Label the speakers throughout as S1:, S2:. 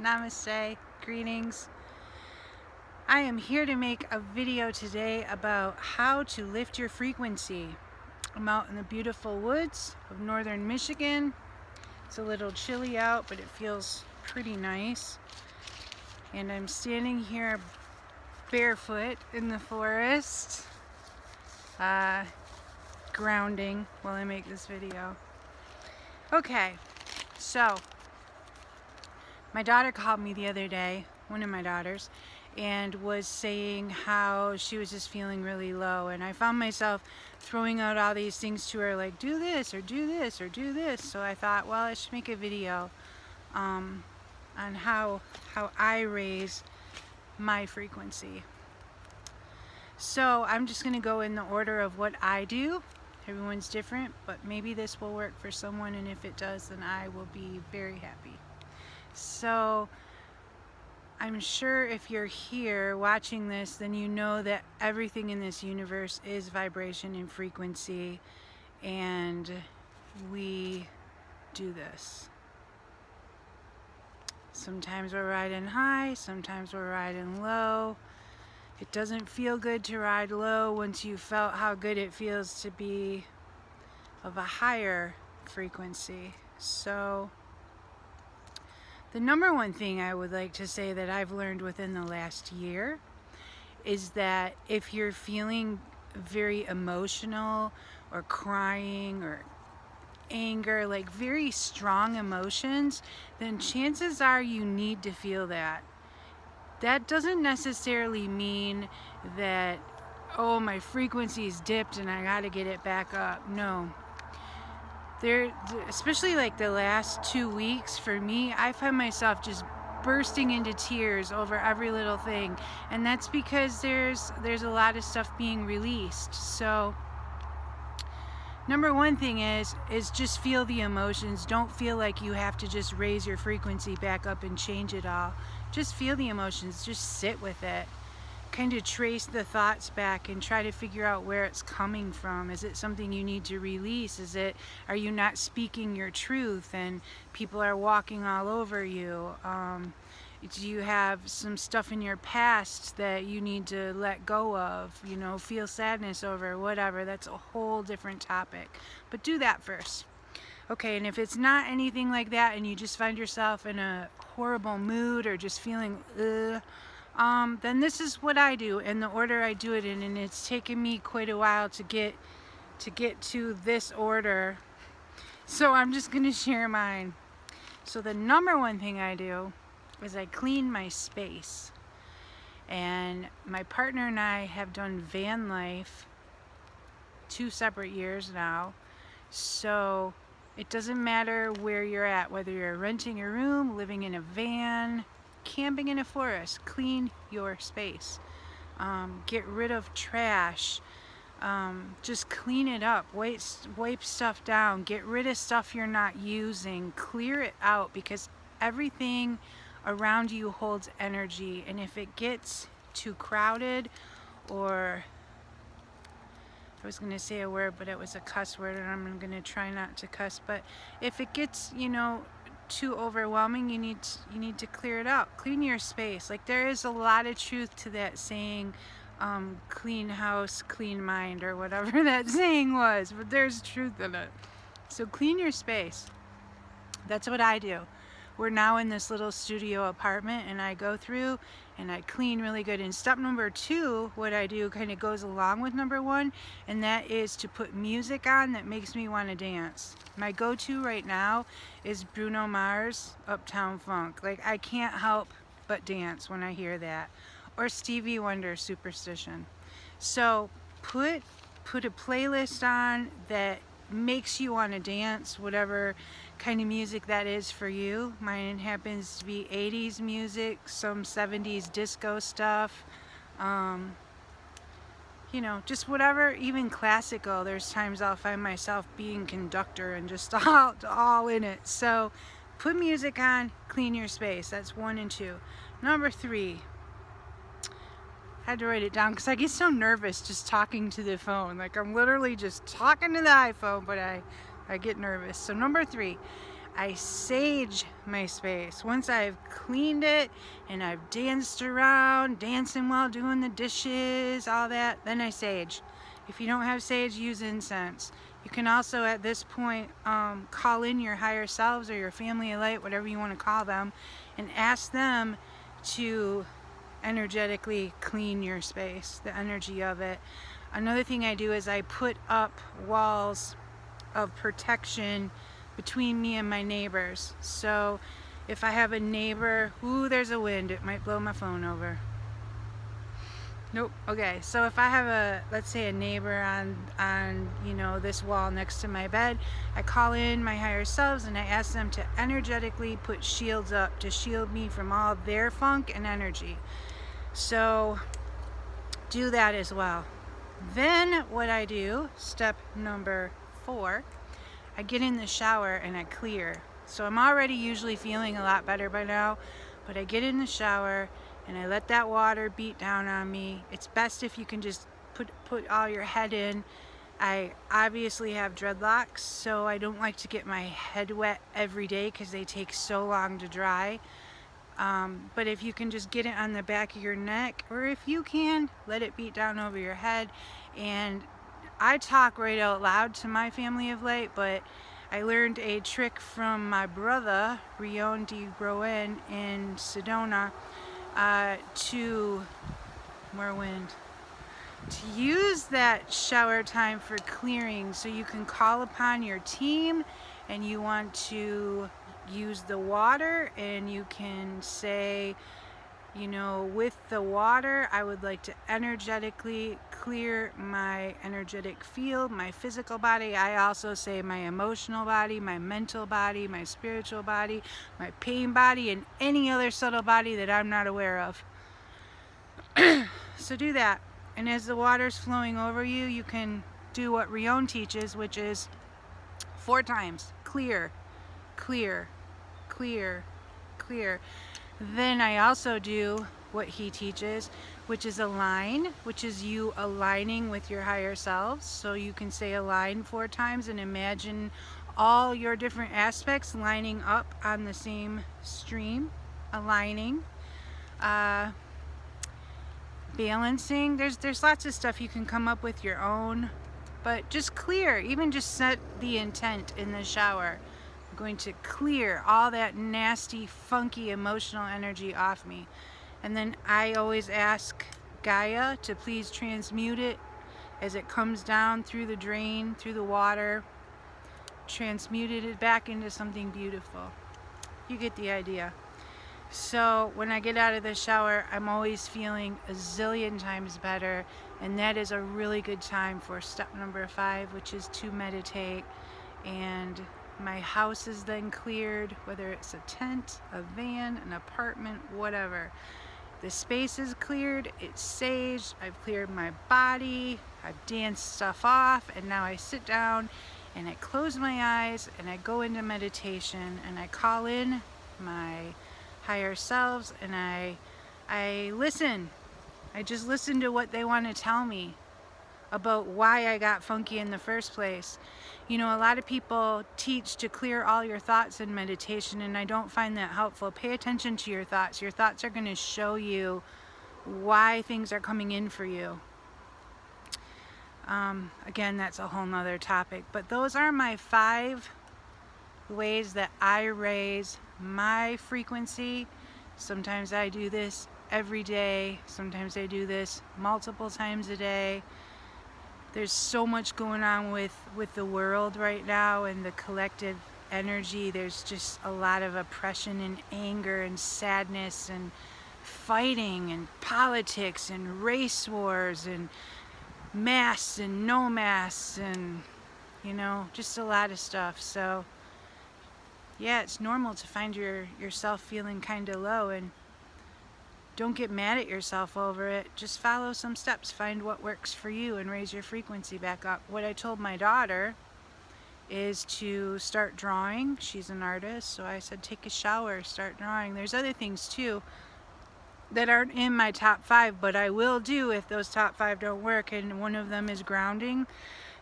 S1: Namaste, greetings. I am here to make a video today about how to lift your frequency. I'm out in the beautiful woods of northern Michigan. It's a little chilly out, but it feels pretty nice. And I'm standing here barefoot in the forest, grounding while I make this video. Okay, so my daughter called me the other day, one of my daughters, and was saying how she was just feeling really low. And I found myself throwing out all these things to her, like do this or do this or do this. So I thought, well, I should make a video on how I raise my frequency. So I'm just going to go in the order of what I do. Everyone's different, but maybe this will work for someone, and if it does, then I will be very happy. So I'm sure if you're here watching this, then you know that everything in this universe is vibration and frequency, and we do this. Sometimes we're riding high, sometimes we're riding low. It doesn't feel good to ride low once you felt how good it feels to be of a higher frequency. So the number one thing I would like to say that I've learned within the last year is that if you're feeling very emotional or crying or anger, like very strong emotions, then chances are you need to feel that. That doesn't necessarily mean that, oh, my frequency's dipped and I gotta get it back up. No. Especially like the last 2 weeks for me, I find myself just bursting into tears over every little thing, and that's because there's a lot of stuff being released. So number one thing is just feel the emotions. Don't feel like you have to just raise your frequency back up and change it all. Just feel the emotions, just sit with it. Kind of trace the thoughts back and try to figure out where it's coming from. Is it something you need to release? Are you not speaking your truth and people are walking all over you? Do you have some stuff in your past that you need to let go of? You know, feel sadness over, whatever. That's a whole different topic. But do that first. Okay, and if it's not anything like that and you just find yourself in a horrible mood or just feeling then this is what I do and the order I do it in, and it's taken me quite a while to get to this order. So I'm just going to share mine. So the number one thing I do is I clean my space. And my partner and I have done van life 2 separate years now. So it doesn't matter where you're at, whether you're renting a room, living in a van, camping in a forest. Clean your space. Get rid of trash. Just clean it up. Wipe stuff down. Get rid of stuff you're not using. Clear it out, because everything around you holds energy, and if it gets too crowded, or I was going to say a word but it was a cuss word and I'm going to try not to cuss, but if it gets, too overwhelming, you need to clear it out. Clean your space. Like, there is a lot of truth to that saying, clean house, clean mind, or whatever that saying was, but there's truth in it. So clean your space. That's what I do. We're now in this little studio apartment, and I go through and I clean really good. And step number 2, what I do kind of goes along with number 1, and that is to put music on that makes me want to dance. My go-to right now is Bruno Mars, Uptown Funk. Like, I can't help but dance when I hear that. Or Stevie Wonder, Superstition. So put a playlist on that makes you want to dance, whatever kind of music that is for you. Mine happens to be 80s music, some 70s disco stuff, just whatever, even classical. There's times I'll find myself being conductor and just all in it. So put music on, clean your space. That's 1 and 2. Number 3, I had to write it down because I get so nervous just talking to the phone. Like, I'm literally just talking to the iPhone, but I get nervous. So number 3, I sage my space. Once I've cleaned it and I've danced around, dancing while doing the dishes, all that, then I sage. If you don't have sage, use incense. You can also at this point call in your higher selves or your family of light, whatever you want to call them, and ask them to energetically clean your space, the energy of it. Another thing I do is I put up walls of protection between me and my neighbors. So if I have a neighbor, ooh, there's a wind, it might blow my phone over. Nope. Okay, so if I have let's say a neighbor on this wall next to my bed, I call in my higher selves and I ask them to energetically put shields up to shield me from all their funk and energy. So do that as well. Then what I do, step number 4, I get in the shower and I clear. So I'm already usually feeling a lot better by now, but I get in the shower and I let that water beat down on me. It's best if you can just put all your head in. I obviously have dreadlocks, so I don't like to get my head wet every day because they take so long to dry. But if you can just get it on the back of your neck, or if you can, let it beat down over your head. And I talk right out loud to my family of light, but I learned a trick from my brother, Rion de Groen in Sedona, to use that shower time for clearing. So you can call upon your team and you want to use the water, and you can say, with the water, I would like to energetically clear my energetic field, my physical body. I also say my emotional body, my mental body, my spiritual body, my pain body, and any other subtle body that I'm not aware of. So do that. And as the water's flowing over you, you can do what Rion teaches, which is 4 times. Clear, clear, clear, clear. Then I also do what he teaches, which is align, which is you aligning with your higher selves. So you can say align 4 times and imagine all your different aspects lining up on the same stream. Aligning, balancing. There's lots of stuff you can come up with your own, but just clear. Even just set the intent in the shower. I'm going to clear all that nasty, funky, emotional energy off me. And then I always ask Gaia to please transmute it as it comes down through the drain, through the water, transmute it back into something beautiful. You get the idea. So when I get out of the shower, I'm always feeling a zillion times better, and that is a really good time for step number 5, which is to meditate. And my house is then cleared, whether it's a tent, a van, an apartment, whatever. The space is cleared, it's saged, I've cleared my body, I've danced stuff off, and now I sit down and I close my eyes and I go into meditation and I call in my higher selves and I listen. I just listen to what they want to tell me about why I got funky in the first place. A lot of people teach to clear all your thoughts in meditation, and I don't find that helpful. Pay attention to your thoughts. Your thoughts are going to show you why things are coming in for you. Again, that's a whole nother topic, but those are my 5 ways that I raise my frequency. Sometimes I do this every day. Sometimes I do this multiple times a day. There's so much going on with the world right now and the collective energy. There's just a lot of oppression and anger and sadness and fighting and politics and race wars and masks and no masks and just a lot of stuff. So yeah, it's normal to find yourself feeling kind of low, and don't get mad at yourself over it. Just follow some steps, find what works for you, and raise your frequency back up. What I told my daughter is to start drawing. She's an artist, so I said take a shower, start drawing. There's other things too that aren't in my top 5, but I will do if those top 5 don't work, and one of them is grounding.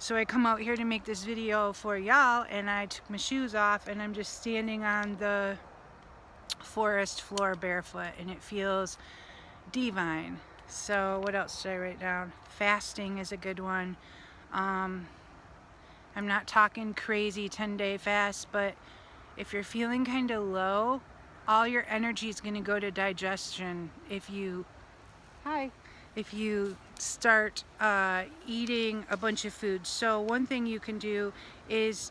S1: So I come out here to make this video for y'all, and I took my shoes off and I'm just standing on the forest floor barefoot, and it feels divine. So what else did I write down? Fasting is a good one. I'm not talking crazy 10-day fast, but if you're feeling kind of low, all your energy is going to go to digestion if you start eating a bunch of food. So one thing you can do is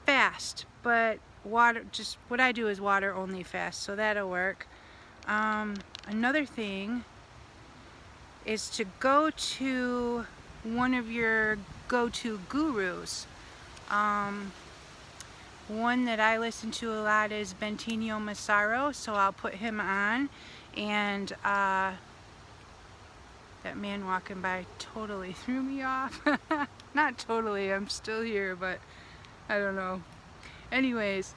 S1: fast, but water, just what I do is water only fast, so that'll work. Another thing is to go to one of your go-to gurus. One that I listen to a lot is Bentinho Massaro, so I'll put him on. And that man walking by totally threw me off. Not totally, I'm still here, but I don't know. Anyways,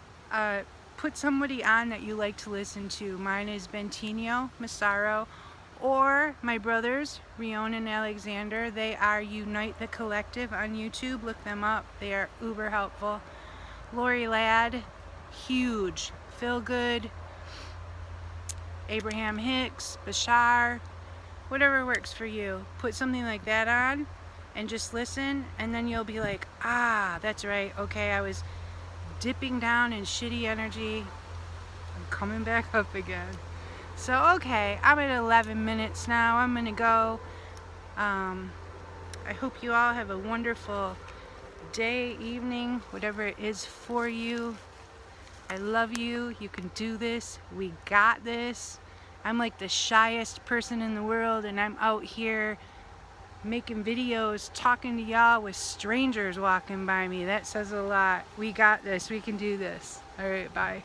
S1: put somebody on that you like to listen to. Mine is Bentinho Massaro, or my brothers, Rion and Alexander. They are Unite the Collective on YouTube. Look them up. They are uber helpful. Lori Ladd, huge. Feel Good. Abraham Hicks, Bashar, whatever works for you. Put something like that on and just listen, and then you'll be like, ah, that's right. Okay, I was dipping down in shitty energy. I'm coming back up again. So, okay, I'm at 11 minutes now. I'm gonna go. I hope you all have a wonderful day, evening, whatever it is for you. I love you. You can do this. We got this. I'm like the shyest person in the world, and I'm out here making videos, talking to y'all with strangers walking by me. That says a lot. We got this. We can do this. All right, bye.